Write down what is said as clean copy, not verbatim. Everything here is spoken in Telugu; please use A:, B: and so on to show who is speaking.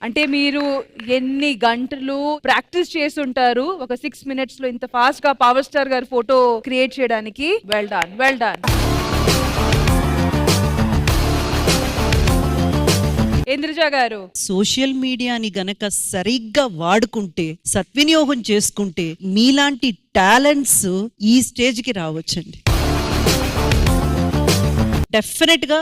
A: అంటే మీరు ఎన్ని గంటలు ప్రాక్టీస్ చేసి ఉంటారు ఒక 6 minutes లో ఇంత ఫాస్ట్ గా పవర్ స్టార్ గారి ఫోటో క్రియేట్ చేయడానికి? Well done, well done. Indraja గారు,
B: సోషల్ మీడియాని గనక సరిగ్గా వాడుకుంటే, సద్వినియోగం చేసుకుంటే మీలాంటి టాలెంట్స్ ఈ స్టేజ్కి రావచ్చండి. డెఫినెట్ గా